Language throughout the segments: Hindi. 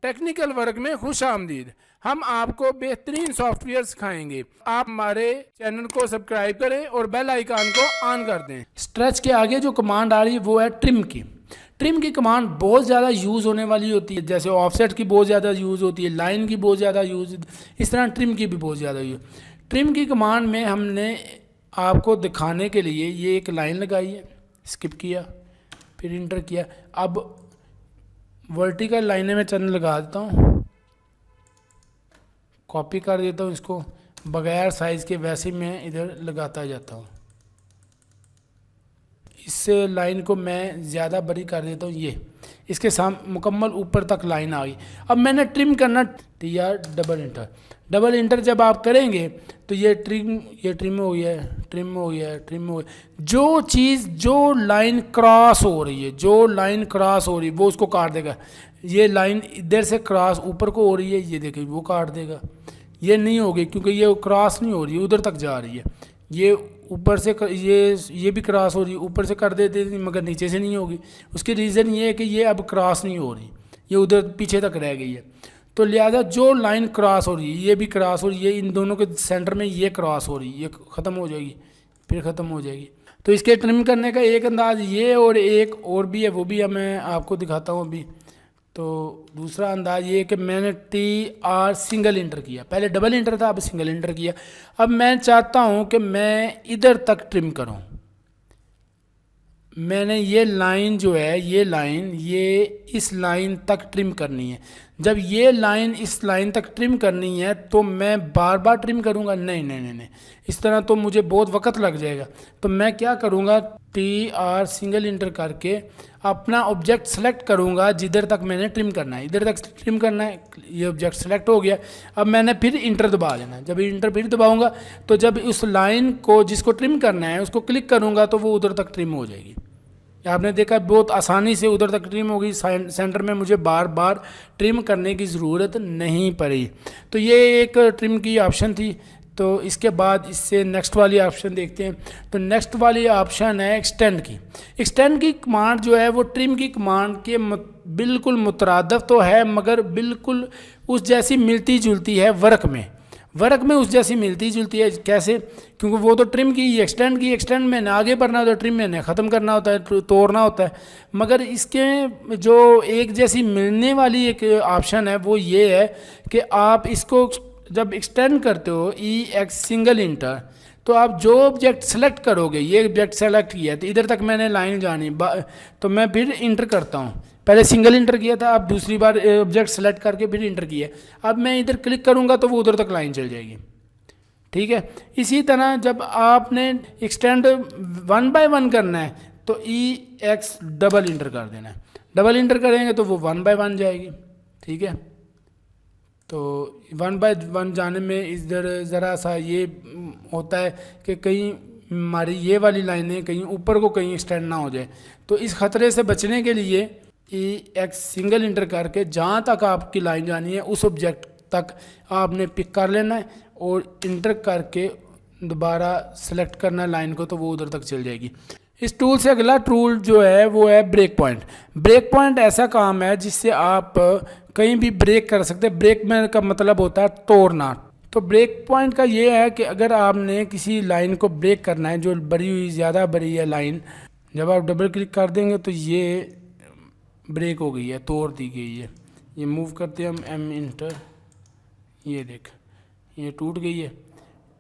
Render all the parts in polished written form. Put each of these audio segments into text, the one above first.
टेक्निकल वर्क में खुश आमदीद। हम आपको बेहतरीन सॉफ्टवेयर सिखाएंगे। आप हमारे चैनल को सब्सक्राइब करें और बेल आइकन को ऑन कर दें। स्ट्रेच के आगे जो कमांड आ रही है वो है ट्रिम की। ट्रिम की कमांड बहुत ज़्यादा यूज़ होने वाली होती है, जैसे ऑफसेट की बहुत ज़्यादा यूज़ होती है, लाइन की बहुत ज़्यादा यूज़, इस तरह ट्रिम की भी बहुत ज़्यादा यूज़। ट्रिम की कमांड में हमने आपको दिखाने के लिए ये एक लाइन लगाई है, स्किप किया, फिर इंटर किया। अब वर्टिकल लाइनें मैं चंद लगा देता हूँ, कॉपी कर देता हूँ इसको बगैर साइज़ के, वैसे मैं इधर लगाता जाता हूँ। इस लाइन को मैं ज़्यादा बड़ी कर देता हूँ, ये इसके सामने मुकम्मल ऊपर तक लाइन आ गई। अब मैंने ट्रिम करना, TR double inter, double inter जब आप करेंगे तो ये ट्रिम हो गया है, ट्रिम हो गया है, ट्रिम हो गया। जो चीज़, जो लाइन क्रॉस हो रही है, जो लाइन क्रॉस हो रही है वो उसको काट देगा। ये लाइन इधर से क्रॉस ऊपर को हो रही है, ये देखिए वो काट देगा। ये नहीं होगी क्योंकि ये क्रॉस नहीं हो रही है, उधर तक जा रही है। ये ऊपर से ये भी क्रॉस हो रही है, ऊपर से कर देते मगर नीचे से नहीं होगी। उसकी रीज़न ये है कि ये अब क्रॉस नहीं हो रही, ये उधर पीछे तक रह गई है। तो लिहाजा जो लाइन क्रॉस हो रही है, ये भी क्रॉस हो रही है, इन दोनों के सेंटर में ये क्रॉस हो रही है, ये ख़त्म हो जाएगी, फिर ख़त्म हो जाएगी। तो इसके ट्रिम करने का एक अंदाज़ ये, और एक और भी है, वो भी मैं आपको दिखाता हूँ अभी। तो दूसरा अंदाज ये है कि मैंने TR सिंगल इंटर किया, पहले डबल इंटर था, अब सिंगल इंटर किया। अब मैं चाहता हूँ कि मैं इधर तक ट्रिम करूँ। मैंने ये लाइन जो है, ये लाइन, ये इस लाइन तक ट्रिम करनी है। जब ये लाइन इस लाइन तक ट्रिम करनी है तो मैं बार बार ट्रिम करूँगा? नहीं नहीं नहीं नहीं, इस तरह तो मुझे बहुत वक्त लग जाएगा। तो मैं क्या करूँगा, TR सिंगल इंटर करके अपना ऑब्जेक्ट सेलेक्ट करूँगा जिधर तक मैंने ट्रिम करना है, इधर तक ट्रिम करना है। ये ऑब्जेक्ट सेलेक्ट हो गया। अब मैंने फिर इंटर दबा देना है। जब इंटर फिर दबाऊँगा तो जब उस लाइन को जिसको ट्रिम करना है उसको क्लिक करूँगा तो वो उधर तक ट्रिम हो जाएगी। आपने देखा बहुत आसानी से उधर तक ट्रिम हो गई। सेंटर में मुझे बार बार ट्रिम करने की ज़रूरत नहीं पड़ी। तो ये एक ट्रिम की ऑप्शन थी। तो इसके बाद इससे नेक्स्ट वाली ऑप्शन देखते हैं। तो नेक्स्ट वाली ऑप्शन है एक्सटेंड की। एक्सटेंड की कमांड जो है वो ट्रिम की कमांड के बिल्कुल मुतरादफ तो है, मगर बिल्कुल उस जैसी मिलती जुलती है वर्क में उस जैसी मिलती जुलती है। कैसे? क्योंकि वो तो ट्रिम की, एक्सटेंड की, एक्सटेंड में आगे बढ़ना होता है, ट्रिम में ख़त्म करना होता है, तोड़ना होता है। मगर इसके जो एक जैसी मिलने वाली एक ऑप्शन है वो ये है कि आप इसको जब एक्सटेंड करते हो EX सिंगल इंटर, तो आप जो ऑब्जेक्ट सेलेक्ट करोगे, ये ऑब्जेक्ट सेलेक्ट किया तो इधर तक मैंने लाइन जानी, तो मैं फिर इंटर करता हूँ। पहले सिंगल इंटर किया था, अब दूसरी बार ऑब्जेक्ट सेलेक्ट करके फिर इंटर किया। अब मैं इधर क्लिक करूँगा तो वो उधर तक लाइन चल जाएगी। ठीक है। इसी तरह जब आपने एक्सटेंड 1 बाय 1 करना है तो EX डबल इंटर कर देना है। डबल इंटर करेंगे तो वो 1 बाय 1 जाएगी। ठीक है। तो 1 बाय 1 जाने में इधर ज़रा सा ये होता है कि कहीं हमारी ये वाली लाइनें कहीं ऊपर को कहीं एक्सटेंड ना हो जाए। तो इस ख़तरे से बचने के लिए EX सिंगल इंटर करके जहाँ तक आपकी लाइन जानी है उस ऑब्जेक्ट तक आपने पिक कर लेना है और इंटर करके दोबारा सेलेक्ट करना है लाइन को, तो वो उधर तक चल जाएगी। इस टूल से अगला टूल जो है वो है ब्रेक पॉइंट। ब्रेक पॉइंट ऐसा काम है जिससे आप कहीं भी ब्रेक कर सकते हैं। ब्रेक में का मतलब होता है तोड़ना। तो ब्रेक पॉइंट का ये है कि अगर आपने किसी लाइन को ब्रेक करना है, जो बड़ी हुई ज़्यादा बड़ी है लाइन, जब आप डबल क्लिक कर देंगे तो ये ब्रेक हो गई है, तोड़ दी गई है। ये मूव करते हैं हम M इंटर, ये देख ये टूट गई है।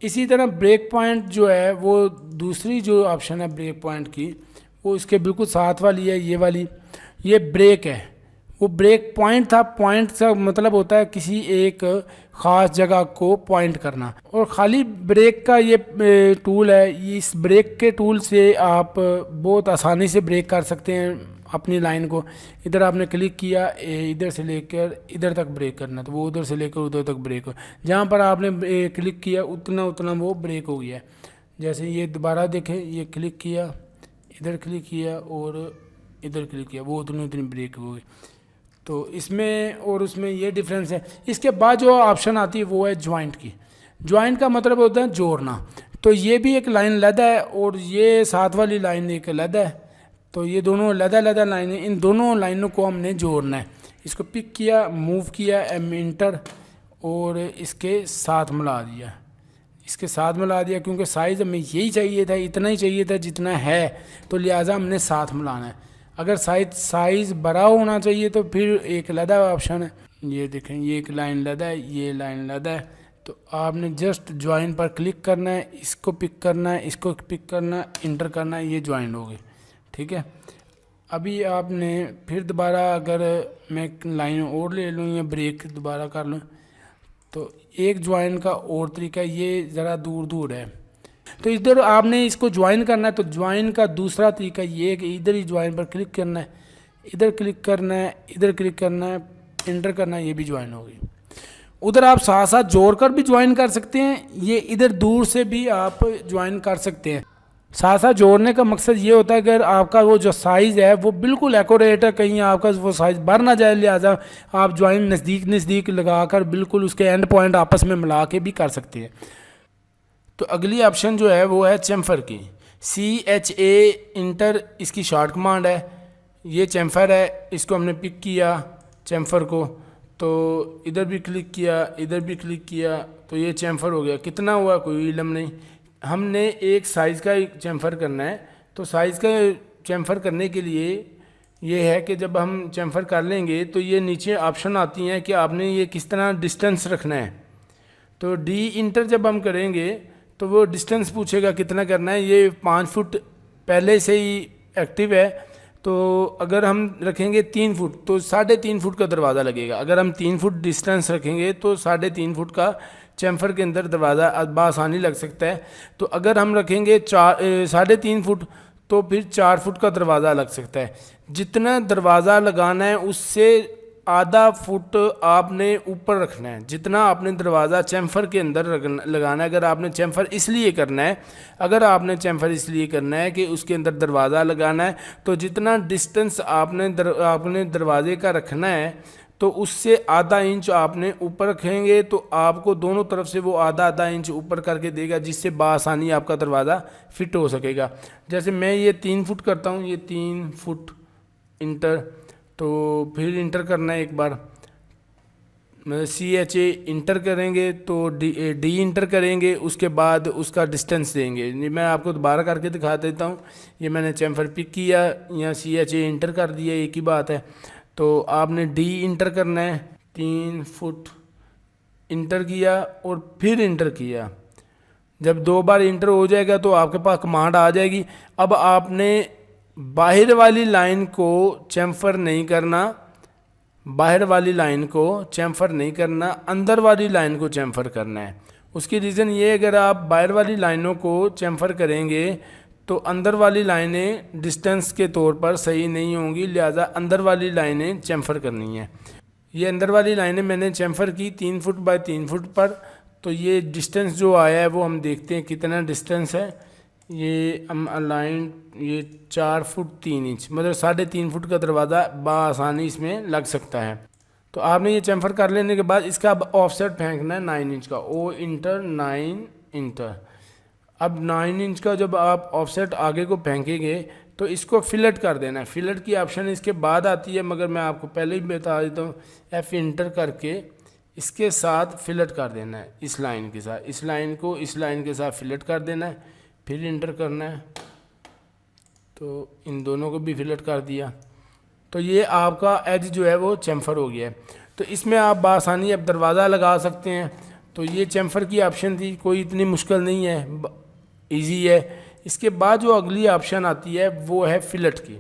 इसी तरह ब्रेक पॉइंट जो है वो दूसरी जो ऑप्शन है ब्रेक पॉइंट की, वो इसके बिल्कुल साथ वाली है, ये वाली, ये ब्रेक है। वो ब्रेक पॉइंट था। पॉइंट का मतलब होता है किसी एक ख़ास जगह को पॉइंट करना। और ख़ाली ब्रेक का ये टूल है। इस ब्रेक के टूल से आप बहुत आसानी से ब्रेक कर सकते हैं अपनी लाइन को। इधर आपने क्लिक किया, इधर से लेकर इधर तक ब्रेक करना, तो वो उधर से लेकर उधर तक ब्रेक हो। जहाँ पर आपने क्लिक किया उतना उतना वो ब्रेक हो गया है। जैसे ये दोबारा देखें, ये क्लिक किया, इधर क्लिक किया और इधर क्लिक किया, वो उतनी उतनी ब्रेक हो गई। तो इसमें और उसमें ये डिफरेंस है। इसके बाद जो ऑप्शन आती है वो है ज्वाइंट की। ज्वाइंट का मतलब होता है जोड़ना। तो ये भी एक लाइन अलग है और ये साथ वाली लाइन एक अलग है। तो ये दोनों अलग अलग लाइनें, इन दोनों लाइनों को हमने जोड़ना है। इसको पिक किया, मूव किया, एम इंटर, और इसके साथ मिला दिया, इसके साथ मिला दिया, क्योंकि साइज़ हमें यही चाहिए था, इतना ही चाहिए था जितना है, तो लिहाजा हमने साथ मिलाना है। अगर साइज़ बड़ा होना चाहिए तो फिर एक अलग ऑप्शन है, ये देखें, ये एक लाइन अलग है, ये लाइन अलग है, तो आपने जस्ट ज्वाइन पर क्लिक करना है, इसको पिक करना है, इसको पिक करना है, इंटर करना है, ये ज्वाइन हो गए। ठीक है, अभी आपने फिर दोबारा अगर मैं लाइन और ले लूँ या ब्रेक दोबारा कर लूँ, तो एक ज्वाइन का और तरीका, ये ज़रा दूर दूर है, तो इधर आपने इसको ज्वाइन करना है, तो ज्वाइन का दूसरा तरीका ये है कि इधर ही ज्वाइन पर क्लिक करना है, इधर क्लिक करना है, इधर क्लिक करना है, इंटर करना है, ये भी ज्वाइन हो गई। उधर आप साथ साथ जोड़कर भी ज्वाइन कर सकते हैं, ये इधर दूर से भी आप ज्वाइन कर सकते हैं। साथ साथ जोड़ने का मकसद ये होता है अगर आपका वो जो साइज़ है वो बिल्कुल एक्यूरेट है, कहीं आपका वो साइज़ बढ़ ना जाए, लिहाजा आप ज्वाइन नज़दीक नज़दीक लगाकर बिल्कुल उसके एंड पॉइंट आपस में मिला के भी कर सकते हैं। तो अगली ऑप्शन जो है वो है चैम्फर की, CHA इंटर इसकी शॉर्ट कमांड है। ये चैम्फर है, इसको हमने पिक किया चैम्फर को, तो इधर भी क्लिक किया, इधर भी क्लिक किया, तो ये चैम्फर हो गया। कितना हुआ कोई इल्म नहीं, हमने एक साइज़ का चैम्फर करना है। तो साइज़ का चैम्फर करने के लिए ये है कि जब हम चैम्फर कर लेंगे तो ये नीचे ऑप्शन आती हैं कि आपने ये किस तरह डिस्टेंस रखना है। तो डी इंटर जब हम करेंगे तो वो डिस्टेंस पूछेगा कितना करना है, ये 5 फुट पहले से ही एक्टिव है, तो अगर हम रखेंगे 3 फुट तो 3.5 फुट का दरवाज़ा लगेगा। अगर हम 3 फुट डिस्टेंस रखेंगे तो 3.5 फुट का चैम्फर के अंदर दरवाज़ा आसानी लग सकता है। तो अगर हम रखेंगे 3.5 फुट तो फिर 4 फुट का दरवाज़ा लग सकता है। जितना दरवाज़ा लगाना है उससे आधा फुट आपने ऊपर रखना है, जितना आपने दरवाज़ा चैम्फर के अंदर लगाना है। अगर आपने चैम्फर इसलिए करना है, अगर आपने चैम्फर इसलिए करना है कि उसके अंदर दरवाज़ा लगाना है, तो जितना डिस्टेंस आपने दरवाजे का रखना है तो उससे आधा इंच आपने ऊपर रखेंगे, तो आपको दोनों तरफ से वो आधा इंच ऊपर करके देगा, जिससे बासानी आपका दरवाज़ा फिट हो सकेगा। जैसे मैं ये 3 फुट करता हूँ, ये 3 फुट इंटर, तो फिर इंटर करना है एक बार, मतलब CHA इंटर करेंगे तो डी इंटर करेंगे, उसके बाद उसका डिस्टेंस देंगे। मैं आपको दोबारा करके दिखा देता हूँ। ये मैंने चैम्फर पिक किया, यहाँ CHA इंटर कर दिया, एक ही बात है। तो आपने डी इंटर करना है, 3 फुट इंटर किया और फिर इंटर किया। जब 2 बार इंटर हो जाएगा तो आपके पास कमांड आ जाएगी। अब आपने बाहर वाली लाइन को चैम्फर नहीं करना, बाहर वाली लाइन को चैम्फर नहीं करना, अंदर वाली लाइन को चैम्फर करना है। उसकी रीज़न ये, अगर आप बाहर वाली लाइनों को चैम्फर करेंगे तो अंदर वाली लाइनें डिस्टेंस के तौर पर सही नहीं होंगी, लिहाजा अंदर वाली लाइनें चैम्फर करनी है। ये अंदर वाली लाइनें मैंने चैम्फर की 3 फुट बाय 3 फुट पर, तो ये डिस्टेंस जो आया है वो हम देखते हैं कितना डिस्टेंस है। ये हम अलाइन, ये 4 फुट 3 इंच, मतलब 3.5 फुट का दरवाज़ा बआसानी इसमें लग सकता है। तो आपने ये चैम्फर कर लेने के बाद इसका अब ऑफसेट फेंकना है 9 इंच का, ओ इंटर 9 इंटर। अब 9 इंच का जब आप ऑफसेट आगे को फेंकेंगे तो इसको फिलेट कर देना है। फिलेट की ऑप्शन इसके बाद आती है, मगर मैं आपको पहले ही बता देता हूँ। F इंटर करके इसके साथ फिलेट कर देना है, इस लाइन के साथ, इस लाइन को इस लाइन के साथ फिलेट कर देना है, फिर इंटर करना है। तो इन दोनों को भी फिलेट कर दिया, तो ये आपका एज जो है वो चैम्फर हो गया है। तो इसमें आप बआसानी अब दरवाज़ा लगा सकते हैं। तो ये चैम्फर की ऑप्शन थी, कोई इतनी मुश्किल नहीं है, इजी है। इसके बाद जो अगली ऑप्शन आती है वो है फिलेट की।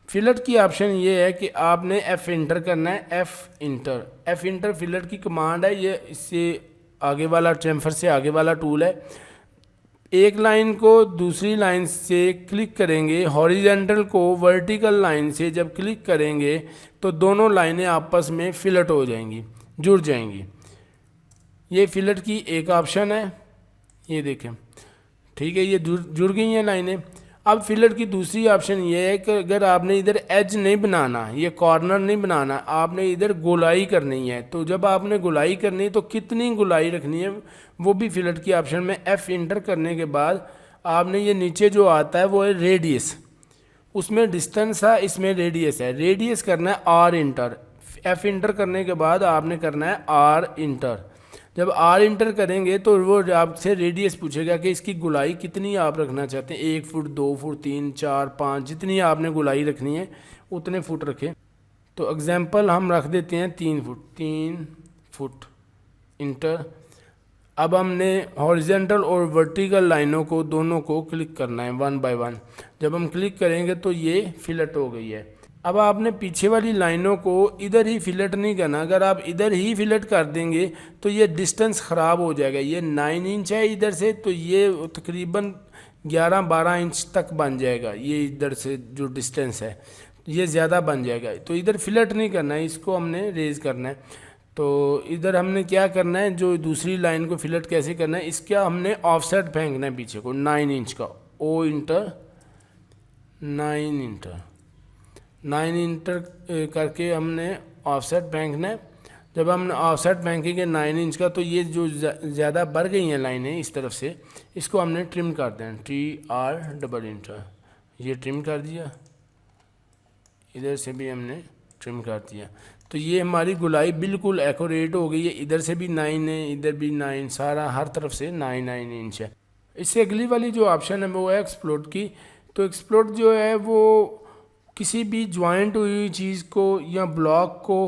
फिलेट की ऑप्शन ये है कि आपने F इंटर करना है, F इंटर फिलेट की कमांड है। ये इससे आगे वाला, चैम्फर से आगे वाला टूल है। एक लाइन को दूसरी लाइन से क्लिक करेंगे, हॉरिजेंटल को वर्टिकल लाइन से जब क्लिक करेंगे तो दोनों लाइनें आपस में फिलेट हो जाएंगी, जुड़ जाएंगी। ये फिलेट की एक ऑप्शन है, ये देखें, ठीक है, ये जुड़ गई हैं लाइनें। अब फिलेट की दूसरी ऑप्शन ये है कि अगर आपने इधर एज नहीं बनाना, ये कॉर्नर नहीं बनाना, आपने इधर गोलाई करनी है, तो जब आपने गोलाई करनी है तो कितनी गोलाई रखनी है वो भी फिलेट की ऑप्शन में F इंटर करने के बाद आपने, ये नीचे जो आता है वो है रेडियस, उसमें डिस्टेंस है, इसमें रेडियस है, रेडियस करना है R इंटर। F इंटर करने के बाद आपने करना है R इंटर। जब R इंटर करेंगे तो वो आपसे रेडियस पूछेगा कि इसकी गुलाई कितनी आप रखना चाहते हैं, 1 फुट, 2 फुट, 3, 4, 5, जितनी आपने गुलाई रखनी है उतने फुट रखें। तो एग्जांपल हम रख देते हैं 3 फुट इंटर। अब हमने हॉरिजेंटल और वर्टिकल लाइनों को दोनों को क्लिक करना है 1 बाय 1। जब हम क्लिक करेंगे तो ये फिलेट हो गई है। अब आपने पीछे वाली लाइनों को इधर ही फिलेट नहीं करना। अगर आप इधर ही फिलेट कर देंगे तो ये डिस्टेंस ख़राब हो जाएगा। ये 9 इंच है इधर से, तो ये तकरीबन 11-12 इंच तक बन जाएगा। ये इधर से जो डिस्टेंस है ये ज़्यादा बन जाएगा, तो इधर फिलेट नहीं करना है, इसको हमने रेज करना है। तो इधर हमने क्या करना है, जो दूसरी लाइन को फिलेट कैसे करना है, इसका हमने ऑफसेट फेंकना है पीछे को 9 इंच का। O इंटर 9 इंटर करके हमने ऑफसेट फेंकना है। जब हमने ऑफसेट फेंकेंगे 9 इंच का, तो ये जो ज़्यादा बढ़ गई हैं लाइनें इस तरफ से, इसको हमने ट्रिम कर देना, TR डबल इंटर, ये ट्रिम कर दिया। इधर से भी हमने ट्रिम कर दिया। तो ये हमारी गुलाई बिल्कुल एक्यूरेट हो गई है। इधर से भी 9 है, इधर भी 9, सारा हर तरफ से 9 इंच है। इससे अगली वाली जो ऑप्शन है वो है एक्सप्लोड की। तो एक्सप्लोड जो है वो किसी भी ज्वाइंट हुई चीज़ को या ब्लॉक को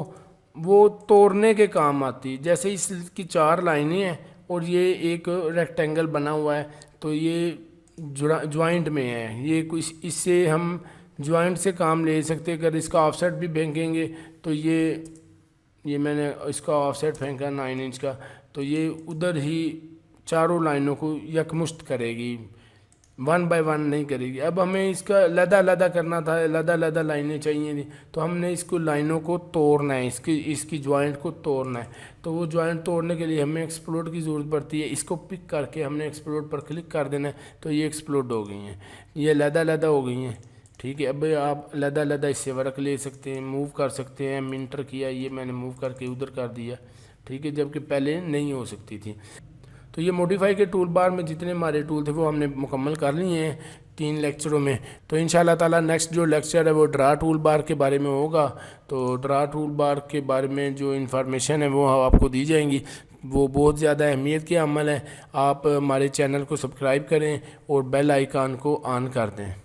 वो तोड़ने के काम आती है। जैसे इसकी 4 लाइनें हैं और ये एक रेक्टेंगल बना हुआ है, तो ये ज्वाइंट में है। ये कुछ इससे हम ज्वाइंट से काम ले सकते हैं। अगर इसका ऑफसेट भी फेंकेंगे तो ये मैंने इसका ऑफसेट फेंका 9 इंच का, तो ये उधर ही चारों लाइनों को यकमुश्त करेगी, 1 बाय 1 नहीं करेगी। अब हमें इसका लदा करना था, लदा लाइनें चाहिए थी, तो हमने इसको लाइनों को तोड़ना है, इसकी ज्वाइंट को तोड़ना है। तो वो ज्वाइंट तोड़ने के लिए हमें एक्सप्लोड की ज़रूरत पड़ती है। इसको पिक करके हमने एक्सप्लोड पर क्लिक कर देना है, तो ये एक्सप्लोड हो गई हैं, ये लदा हो गई हैं। ठीक है, अब आप लदा इससे वर्क ले सकते हैं, मूव कर सकते हैं। मिंटर किया, ये मैंने मूव करके उधर कर दिया। ठीक है, जबकि पहले नहीं हो सकती थी। तो ये मॉडिफाई के टूल बार में जितने हमारे टूल थे वो हमने मुकम्मल कर लिए हैं 3 लेक्चरों में। तो इंशाल्लाह ताला नेक्स्ट जो लेक्चर है वो ड्रा टूल बार के बारे में होगा। तो ड्रा टूल बार के बारे में जो इन्फॉर्मेशन है वो आपको दी जाएंगी। वो बहुत ज़्यादा अहमियत के अमल है। आप हमारे चैनल को सब्सक्राइब करें और बेल आइकन को ऑन कर दें।